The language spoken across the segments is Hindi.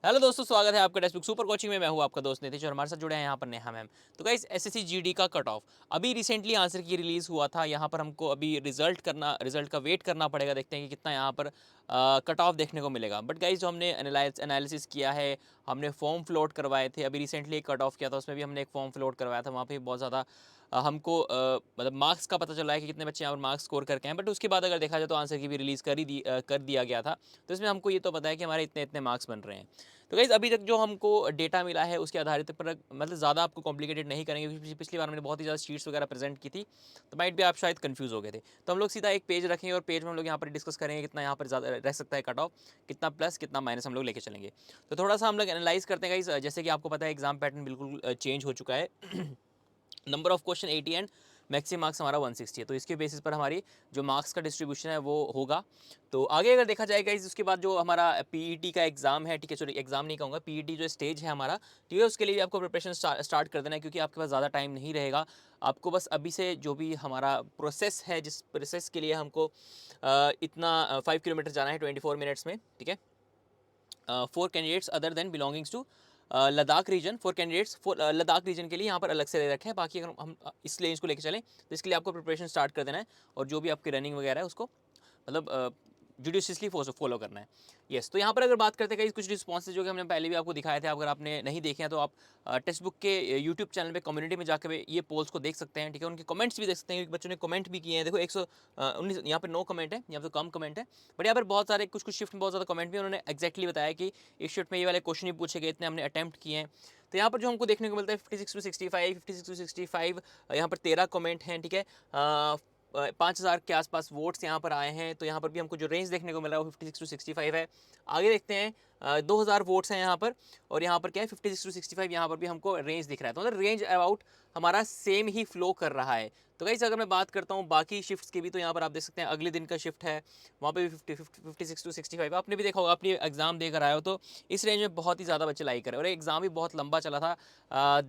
हेलो दोस्तों, स्वागत है आपका टेक्स्ट बुक सुपर कोचिंग में। मैं हूं आपका दोस्त नीतीश और हमारे साथ जुड़े हैं यहाँ पर नेहा मैम। तो गाइस, एसएससी जीडी का कट ऑफ अभी रिसेंटली आंसर की रिलीज़ हुआ था। यहाँ पर हमको अभी रिजल्ट का वेट करना पड़ेगा। देखते हैं कि कितना यहाँ पर कट ऑफ देखने को मिलेगा। बट गाइस, जो हमने एनालिसिस किया है, हमने फॉर्म फ्लोट करवाए थे। अभी रिसेंटली एक कट ऑफ किया था, उसमें भी हमने एक फॉर्म फ्लोट करवाया था। वहाँ पर बहुत ज़्यादा हमको मतलब मार्क्स का पता चला है कि कितने बच्चे यहाँ पर मार्क्स स्कोर करके हैं। बट उसके बाद अगर देखा जाए तो आंसर की भी रिलीज़ कर दिया गया था। तो इसमें हमको ये तो पता है कि हमारे इतने इतने मार्क्स बन रहे हैं। तो गाइज़, अभी तक जो हमको डेटा मिला है उसके आधारित पर मतलब ज़्यादा आपको कॉम्प्लिकेटेड नहीं करेंगे, क्योंकि पिछली बार मैंने बहुत ही ज़्यादा शीट्स वगैरह प्रेजेंट की थी, तो माइट भी आप शायद कंफ्यूज हो गए थे। तो हम लोग सीधा एक पेज रखेंगे और पेज में हम लोग यहाँ पर डिस्कस करेंगे कितना यहाँ पर ज़्यादा रह सकता है कट ऑफ, कितना प्लस कितना माइनस हम लोग लेके चलेंगे। तो थोड़ा सा हम लोग एनालाइज करते हैं गाइज़। जैसे कि आपको पता है एग्जाम पैटर्न बिल्कुल चेंज हो चुका है। Number of question 80 and maximum marks हमारा 160 है। तो इसके बेसिस पर हमारी जो मार्क्स का डिस्ट्रीब्यूशन है वो होगा। तो आगे अगर देखा जाएगा उसके बाद जो हमारा पीईटी का एग्जाम है, ठीक है, सॉरी एग्जाम नहीं कहूँगा, पीईटी जो स्टेज है हमारा, ठीक है, उसके लिए भी आपको प्रिपरेशन स्टार्ट कर देना है, क्योंकि आपके पास ज़्यादा टाइम नहीं रहेगा। आपको बस अभी से जो भी हमारा प्रोसेस है, जिस प्रोसेस के लिए हमको इतना 5 किलोमीटर जाना है 24 मिनट्स में, ठीक है, 4 candidates other than belongings to Ladakh region, 4 candidates Ladakh region के लिए यहाँ पर अलग से ले रखे हैं। बाकी अगर हम इस रेंज को लेकर चलें तो इसके लिए आपको प्रिपरेशन स्टार्ट कर देना है, और जो भी आपकी रनिंग वगैरह है उसको मतलब जुडिशियसली फॉलो करना है। यस, तो यहाँ पर अगर बात करते हैं कुछ रिस्पॉन्सेज जो कि हमने पहले भी आपको दिखाए थे। अगर आपने नहीं देखे हैं तो आप टेक्स्ट बुक के यूट्यूब चैनल पे कम्युनिटी में जाकर ये पोल्स को देख सकते हैं, ठीक है। उनके कमेंट्स भी देख सकते हैं, बच्चों ने कमेंट भी किए हैं। देखो 119 यहाँ पर 9 कमेंट है, यहाँ पर कम कमेंट है, बट यहाँ पर बहुत सारे कुछ शिफ्ट में बहुत ज़्यादा कमेंट भी उन्होंने एक्जैक्टली बताया कि इस शिफ्ट में ये वाले क्वेश्चन ही पूछे गए, इतने हमने अटैम्प्ट किए हैं। तो यहाँ पर जो हमको देखने को मिलता है 56 टू 65, 56 टू 65, यहाँ पर 13 कमेंट हैं, ठीक है। 5,000 के आसपास वोट्स यहाँ पर आए हैं। तो यहाँ पर भी हमको जो रेंज देखने को मिल रहा है वो 56 टू 65 है। आगे देखते हैं, 2,000 वोट्स हैं यहाँ पर, और यहाँ पर क्या है 56 टू 65, यहाँ पर भी हमको रेंज दिख रहा है। तो मतलब रेंज अबाउट हमारा सेम ही फ्लो कर रहा है। तो गाइस, अगर मैं बात करता हूँ बाकी शिफ्ट्स की भी, तो यहाँ पर आप देख सकते हैं अगले दिन का शिफ्ट है, वहाँ पे भी 56 टू 65। आपने भी देखा होगा, अपनी एग्जाम देकर आए हो, तो इस रेंज में बहुत ही ज़्यादा बच्चे लाइक करें। और एग्जाम भी बहुत लंबा चला था।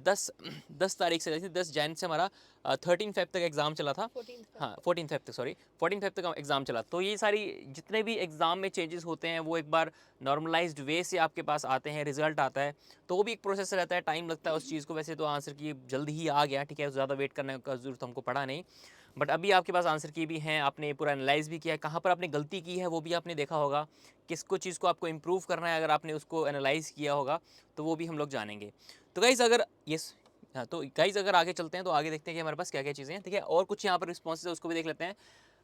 10 तारीख से, जैसे 10 जैन से हमारा 13 फेब तक एग्जाम चला था। 14 फेब तक, सॉरी 14 फेब तक एग्जाम चला। तो ये सारी जितने भी एग्जाम में चेंजेस होते हैं वो एक बार नॉर्मलाइज्ड वे से आपके पास आते हैं, रिजल्ट आता है, तो वो भी एक प्रोसेस रहता है, टाइम लगता है उस चीज़ को। वैसे तो आंसर की जल्दी ही आ गया, ठीक है, ज़्यादा वेट करने का जरूरत हमको पड़ा नहीं। बट अभी आपके पास आंसर की भी हैं, आपने पूरा एनालाइज भी किया है, कहाँ पर आपने गलती की है वो भी आपने देखा होगा, किसको चीज़ को आपको इम्प्रूव करना है, अगर आपने उसको एनालाइज किया होगा तो वो भी हम लोग जानेंगे। तो गाइज़, अगर यस, हाँ, तो गाइज़ अगर आगे चलते हैं तो आगे देखते हैं कि हमारे पास क्या क्या चीज़ें हैं, ठीक है। और कुछ यहाँ पर रिस्पॉन्सेज है उसको भी देख लेते हैं।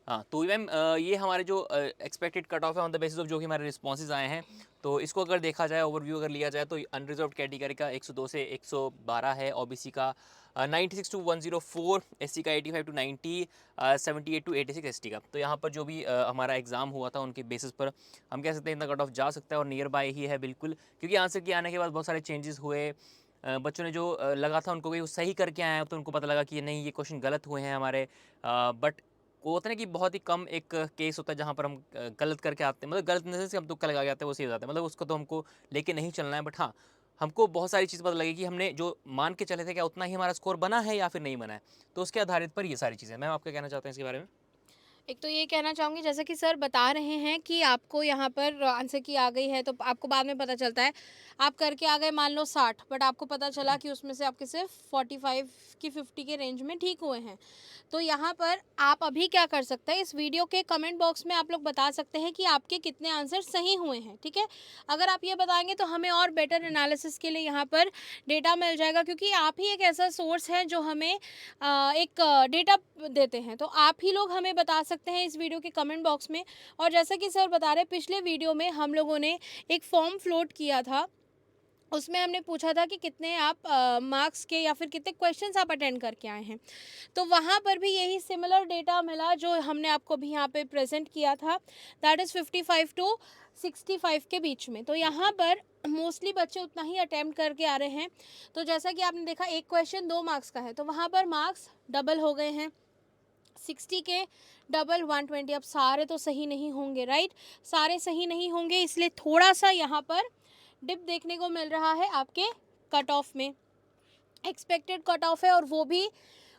हाँ, तो मैम ये हमारे जो एक्सपेक्टेड कट ऑफ है ऑन द बेसिस ऑफ जो कि हमारे रिस्पॉन्सेज आए हैं। तो इसको अगर देखा जाए, ओवरव्यू अगर लिया जाए, तो अनरिजर्व कैटेगरी का 102 से 112 है, ओबीसी का 96 टू 104, एससी का 85 टू 90, 78 टू 86 एसटी का। तो यहाँ पर जो भी हमारा एग्जाम हुआ था उनके बेसिस पर हम कह सकते हैं इतना कट ऑफ जा सकता है, और नियर बाय ही है बिल्कुल, क्योंकि आंसर के आने के बाद बहुत सारे चेंजेस हुए। बच्चों ने जो लगा था उनको वो सही करके आए हैं, तो उनको पता लगा कि नहीं, ये क्वेश्चन गलत हुए हैं हमारे। बट वो होता है ना कि बहुत ही कम एक केस होता है जहाँ पर हम गलत करके आते हैं, मतलब गलत नजर से हम तुक्का लगा के आते हैं, वो सही हो जाता है, मतलब उसको तो हमको लेके नहीं चलना है। बट हाँ, हमको बहुत सारी चीज़ पता लगी कि हमने जो मान के चले थे क्या उतना ही हमारा स्कोर बना है या फिर नहीं बना है। तो उसके आधारित पर ये सारी चीज़ें। मैम, आप क्या कहना चाहते हैं इसके बारे में? एक तो ये कहना चाहूँगी, जैसा कि सर बता रहे हैं कि आपको यहाँ पर आंसर की आ गई है, तो आपको बाद में पता चलता है आप करके आ गए मान लो 60, बट आपको पता चला कि उसमें से आपके सिर्फ 45 की 50 के रेंज में ठीक हुए हैं। तो यहाँ पर आप अभी क्या कर सकते हैं, इस वीडियो के कमेंट बॉक्स में आप लोग बता सकते हैं कि आपके कितने आंसर सही हुए हैं, ठीक है। अगर आप ये बताएंगे तो हमें और बेटर एनालिसिस के लिए यहाँ पर डेटा मिल जाएगा, क्योंकि आप ही एक ऐसा सोर्स है जो हमें एक डेटा देते हैं। तो आप ही लोग हमें बता सकते हैं इस वीडियो के कमेंट बॉक्स में। और जैसा कि सर बता रहे, पिछले वीडियो में हम लोगों ने एक फॉर्म फ्लोट किया था, उसमें हमने पूछा था कि कितने आप मार्क्स के या फिर कितने क्वेश्चंस आप अटेंड करके आए हैं। तो वहाँ पर भी यही सिमिलर डेटा मिला जो हमने आपको भी यहाँ पे प्रेजेंट किया था, दैट इज़ 55 टू 65 के बीच में। तो यहाँ पर मोस्टली बच्चे उतना ही अटेम्प्ट करके आ रहे हैं। तो जैसा कि आपने देखा, एक क्वेश्चन 2 मार्क्स का है, तो वहाँ पर मार्क्स डबल हो गए हैं, 60 के डबल 120। अब सारे तो सही नहीं होंगे, राइट, सारे सही नहीं होंगे, इसलिए थोड़ा सा यहाँ पर डिप देखने को मिल रहा है आपके कट ऑफ में। एक्सपेक्टेड कट ऑफ है, और वो भी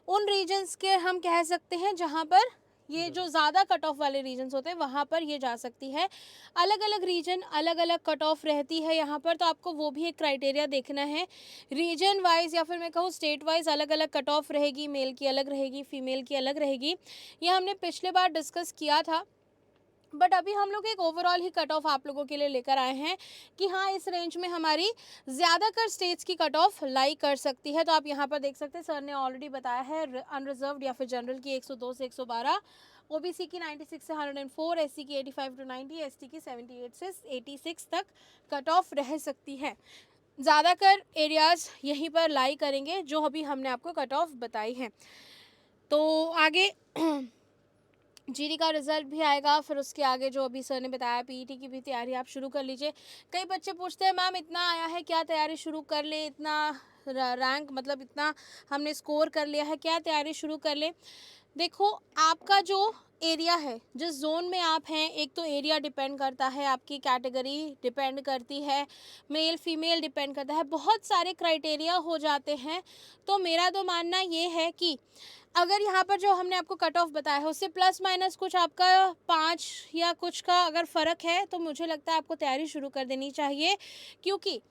उन रीजन्स के हम कह सकते हैं जहाँ पर ये जो ज़्यादा कट ऑफ वाले रीजन्स होते हैं वहाँ पर ये जा सकती है। अलग अलग रीजन अलग अलग कट ऑफ रहती है यहाँ पर, तो आपको वो भी एक क्राइटेरिया देखना है। रीजन वाइज या फिर मैं कहूँ स्टेट वाइज अलग अलग कट ऑफ रहेगी, मेल की अलग रहेगी, फीमेल की अलग रहेगी। ये हमने पिछले बार डिस्कस किया था, बट अभी हम लोग एक ओवरऑल ही कट ऑफ आप लोगों के लिए लेकर आए हैं कि हाँ इस रेंज में हमारी ज़्यादातर स्टेट्स की कट ऑफ लाई कर सकती है। तो आप यहाँ पर देख सकते हैं, सर ने ऑलरेडी बताया है अनरिजर्व्ड या फिर जनरल की 102 से 112, ओबीसी की 96 से 104, एससी की 85 टू 90, एसटी की 78 से 86 तक कट ऑफ रह सकती है। ज़्यादातर एरियाज़ यहीं पर लाई करेंगे जो अभी हमने आपको कट ऑफ बताई है। तो आगे जीडी का रिजल्ट भी आएगा, फिर उसके आगे जो अभी सर ने बताया पीईटी की भी तैयारी आप शुरू कर लीजिए। कई बच्चे पूछते हैं मैम इतना आया है क्या तैयारी शुरू कर ले, इतना रैंक मतलब इतना हमने स्कोर कर लिया है क्या तैयारी शुरू कर ले। देखो आपका जो एरिया है, जिस जोन में आप हैं, एक तो एरिया डिपेंड करता है, आपकी कैटेगरी डिपेंड करती है, मेल फीमेल डिपेंड करता है, बहुत सारे क्राइटेरिया हो जाते हैं। तो मेरा तो मानना ये है कि अगर यहाँ पर जो हमने आपको कट ऑफ बताया है उससे प्लस माइनस कुछ आपका 5 या कुछ का अगर फ़र्क है तो मुझे लगता है आपको तैयारी शुरू कर देनी चाहिए, क्योंकि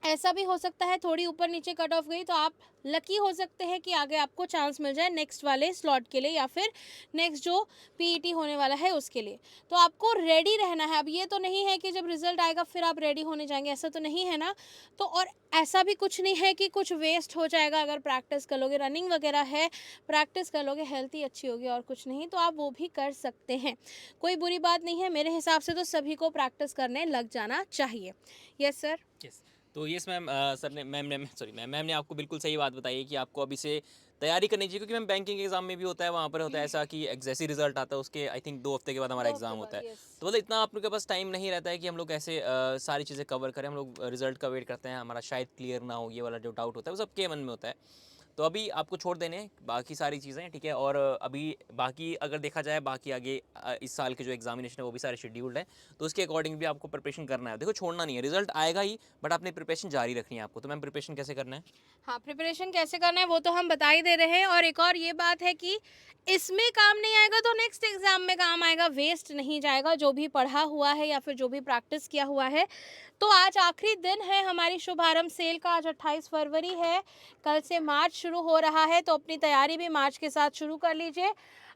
ऐसा भी हो सकता है थोड़ी ऊपर नीचे कट ऑफ गई तो आप लकी हो सकते हैं कि आगे आपको चांस मिल जाए नेक्स्ट वाले स्लॉट के लिए या फिर नेक्स्ट जो पीईटी होने वाला है उसके लिए। तो आपको रेडी रहना है। अब ये तो नहीं है कि जब रिजल्ट आएगा फिर आप रेडी होने जाएंगे, ऐसा तो नहीं है ना। तो और ऐसा भी कुछ नहीं है कि कुछ वेस्ट हो जाएगा अगर प्रैक्टिस कर लोगे, रनिंग वगैरह है, प्रैक्टिस कर लोगे, हेल्थ ही अच्छी होगी और कुछ नहीं, तो आप वो भी कर सकते हैं, कोई बुरी बात नहीं है। मेरे हिसाब से तो सभी को प्रैक्टिस करने लग जाना चाहिए। Yes sir. यस। तो यस मैम, सर ने मैम ने आपको बिल्कुल सही बात बताई है कि आपको अभी से तैयारी करनी चाहिए, क्योंकि मैम बैंकिंग एग्जाम में भी होता है, वहाँ पर होता है ऐसा कि जैसे रिजल्ट आता है उसके आई थिंक 2 हफ्ते के बाद हमारा 2 हफ्ते एग्जाम बाद, होता है। यस। तो मतलब इतना आप लोग के पास टाइम नहीं रहता है कि हम लोग ऐसे सारी चीज़ें कवर करें। हम लोग रिजल्ट का वेट करते हैं, हमारा शायद क्लियर ना हो, ये वाला जो डाउट होता है वो सबके मन में होता है। तो अभी आपको छोड़ देने हैं बाकी सारी चीज़ें, ठीक है। और अभी बाकी अगर देखा जाए बाकी आगे इस साल के जो एग्जामिनेशन है वो भी सारे शेड्यूल्ड हैं, तो उसके अकॉर्डिंग भी आपको प्रिपरेशन करना है। देखो छोड़ना नहीं है, रिजल्ट आएगा ही, बट अपनी प्रिपरेशन जारी रखनी है आपको। तो मैम प्रिपरेशन कैसे करना है? हाँ, प्रिपरेशन कैसे करना है वो तो हम बता ही दे रहे हैं। और एक और ये बात है कि इसमें काम नहीं आएगा तो नेक्स्ट एग्जाम में काम आएगा, वेस्ट नहीं जाएगा जो भी पढ़ा हुआ है या फिर जो भी प्रैक्टिस किया हुआ है। तो आज आखिरी दिन है हमारी शुभारंभ सेल का, आज 28 फरवरी है, कल से मार्च शुरू हो रहा है, तो अपनी तैयारी भी मार्च के साथ शुरू कर लीजिए।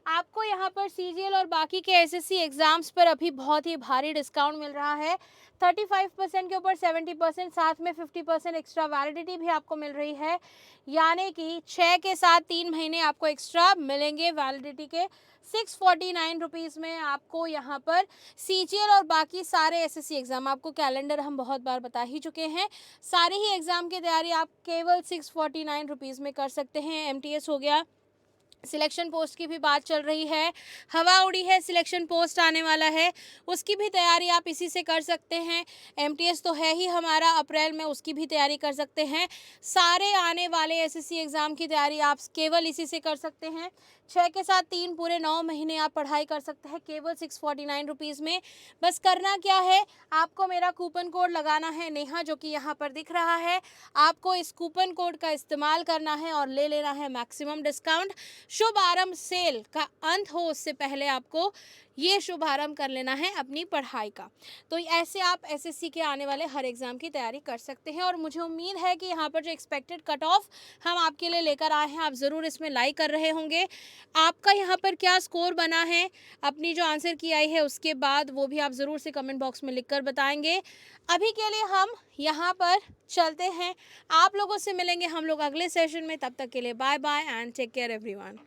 आपको यहाँ पर सीजीएल और बाकी के एसएससी एग्जाम्स पर अभी बहुत ही भारी डिस्काउंट मिल रहा है। 35% के ऊपर 70%, साथ में 50% एक्स्ट्रा वैलिडिटी भी आपको मिल रही है, यानी कि 6 के साथ 3 महीने आपको एक्स्ट्रा मिलेंगे वैलिडिटी के। 649 रुपीज़ में आपको यहाँ पर सीजीएल और बाकी सारे एसएससी एग्ज़ाम, आपको कैलेंडर हम बहुत बार बता ही चुके हैं, सारे ही एग्ज़ाम की तैयारी आप केवल 649 रुपीज़ में कर सकते हैं। एमटीएस हो गया, सिलेक्शन पोस्ट की भी बात चल रही है, हवा उड़ी है, सिलेक्शन पोस्ट आने वाला है, उसकी भी तैयारी आप इसी से कर सकते हैं। एमटीएस तो है ही हमारा अप्रैल में, उसकी भी तैयारी कर सकते हैं। सारे आने वाले एसएससी एग्ज़ाम की तैयारी आप केवल इसी से कर सकते हैं। 6 के साथ 3 पूरे 9 महीने आप पढ़ाई कर सकते हैं केवल 649 रुपीज़ में। बस करना क्या है, आपको मेरा कूपन कोड लगाना है नेहा, जो कि यहाँ पर दिख रहा है। आपको इस कूपन कोड का इस्तेमाल करना है और ले लेना है मैक्सिमम डिस्काउंट। शुभारंभ सेल का अंत हो उससे पहले आपको ये शुभारंभ कर लेना है अपनी पढ़ाई का। तो ऐसे आप एसएससी के आने वाले हर एग्ज़ाम की तैयारी कर सकते हैं। और मुझे उम्मीद है कि यहाँ पर जो एक्सपेक्टेड कट ऑफ हम आपके लिए लेकर आए हैं, आप ज़रूर इसमें लाइक कर रहे होंगे। आपका यहाँ पर क्या स्कोर बना है, अपनी जो आंसर की आई है उसके बाद, वो भी आप ज़रूर से कमेंट बॉक्स में लिख कर बताएंगे। अभी के लिए हम यहाँ पर चलते हैं, आप लोगों से मिलेंगे हम लोग अगले सेशन में। तब तक के लिए bye bye and take care everyone.